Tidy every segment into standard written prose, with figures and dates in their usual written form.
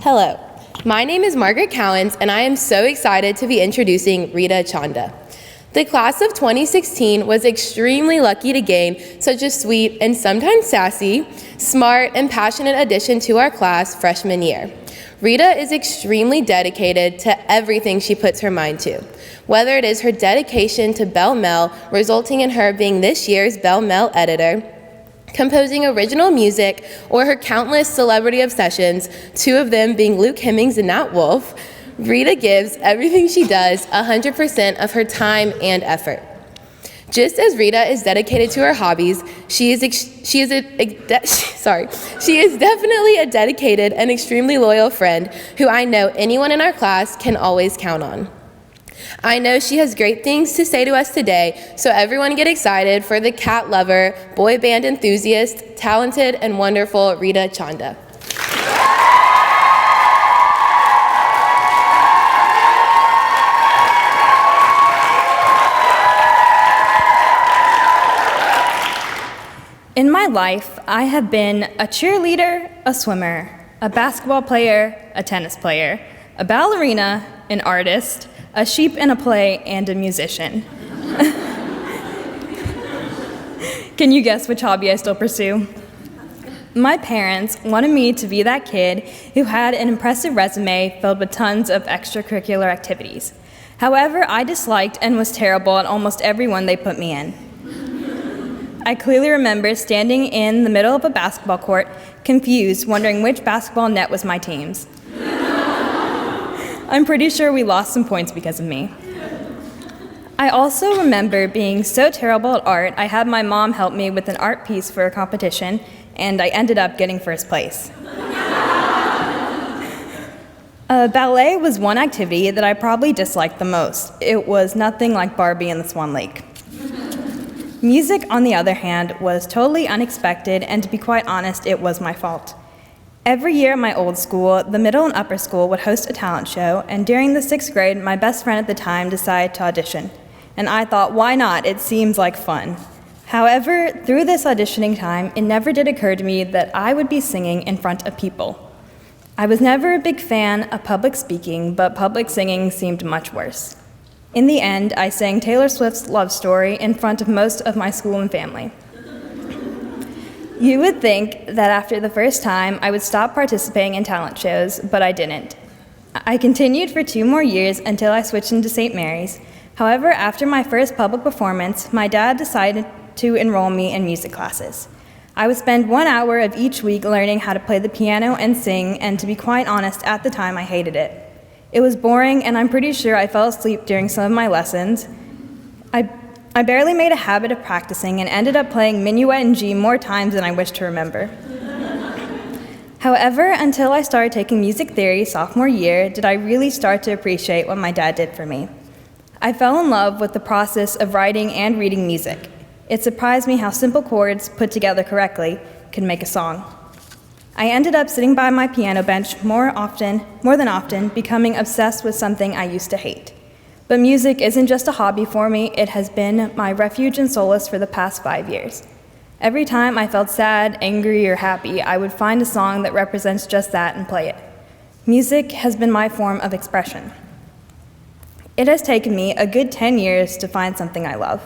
Hello, my name is Margaret Cowens, and I am so excited to be introducing Rita Chanda. The class of 2016 was extremely lucky to gain such a sweet and sometimes sassy, smart, and passionate addition to our class freshman year. Rita is extremely dedicated to everything she puts her mind to, whether it is her dedication to Bell Mel, resulting in her being this year's Bell Mel editor, composing original music, or her countless celebrity obsessions, two of them being Luke Hemmings and Nat Wolff. Rita gives everything she does 100% of her time and effort. Just as Rita is dedicated to her hobbies, she is definitely a dedicated and extremely loyal friend who I know anyone in our class can always count on. I know she has great things to say to us today, so everyone get excited for the cat lover, boy band enthusiast, talented and wonderful Rita Chanda. In my life, I have been a cheerleader, a swimmer, a basketball player, a tennis player, a ballerina, an artist, a sheep in a play, and a musician. Can you guess which hobby I still pursue? My parents wanted me to be that kid who had an impressive resume filled with tons of extracurricular activities. However, I disliked and was terrible at almost every one they put me in. I clearly remember standing in the middle of a basketball court, confused, wondering which basketball net was my team's. I'm pretty sure we lost some points because of me. I also remember being so terrible at art, I had my mom help me with an art piece for a competition, and I ended up getting first place. Ballet was one activity that I probably disliked the most. It was nothing like Barbie in the Swan Lake. Music, on the other hand, was totally unexpected, and to be quite honest, it was my fault. Every year at my old school, the middle and upper school would host a talent show, and during the 6th grade, my best friend at the time decided to audition. And I thought, why not? It seems like fun. However, through this auditioning time, it never did occur to me that I would be singing in front of people. I was never a big fan of public speaking, but public singing seemed much worse. In the end, I sang Taylor Swift's Love Story in front of most of my school and family. You would think that after the first time, I would stop participating in talent shows, but I didn't. I continued for 2 more years until I switched into St. Mary's. However, after my first public performance, my dad decided to enroll me in music classes. I would spend 1 hour of each week learning how to play the piano and sing, and to be quite honest, at the time I hated it. It was boring, and I'm pretty sure I fell asleep during some of my lessons. I barely made a habit of practicing and ended up playing Minuet in G more times than I wish to remember. However, until I started taking music theory sophomore year, did I really start to appreciate what my dad did for me. I fell in love with the process of writing and reading music. It surprised me how simple chords, put together correctly, could make a song. I ended up sitting by my piano bench more than often, becoming obsessed with something I used to hate. But music isn't just a hobby for me, it has been my refuge and solace for the past 5 years. Every time I felt sad, angry, or happy, I would find a song that represents just that and play it. Music has been my form of expression. It has taken me a good 10 years to find something I love.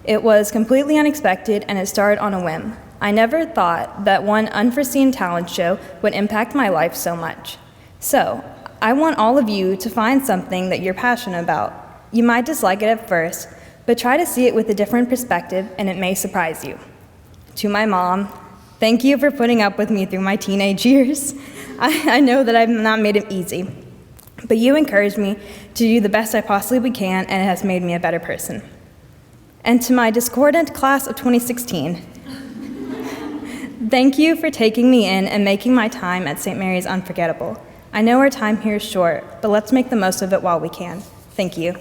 It was completely unexpected, and it started on a whim. I never thought that one unforeseen talent show would impact my life so much. So, I want all of you to find something that you're passionate about. You might dislike it at first, but try to see it with a different perspective, and it may surprise you. To my mom, thank you for putting up with me through my teenage years. I know that I've not made it easy, but you encouraged me to do the best I possibly can, and it has made me a better person. And to my discordant class of 2016, thank you for taking me in and making my time at St. Mary's unforgettable. I know our time here is short, but let's make the most of it while we can. Thank you.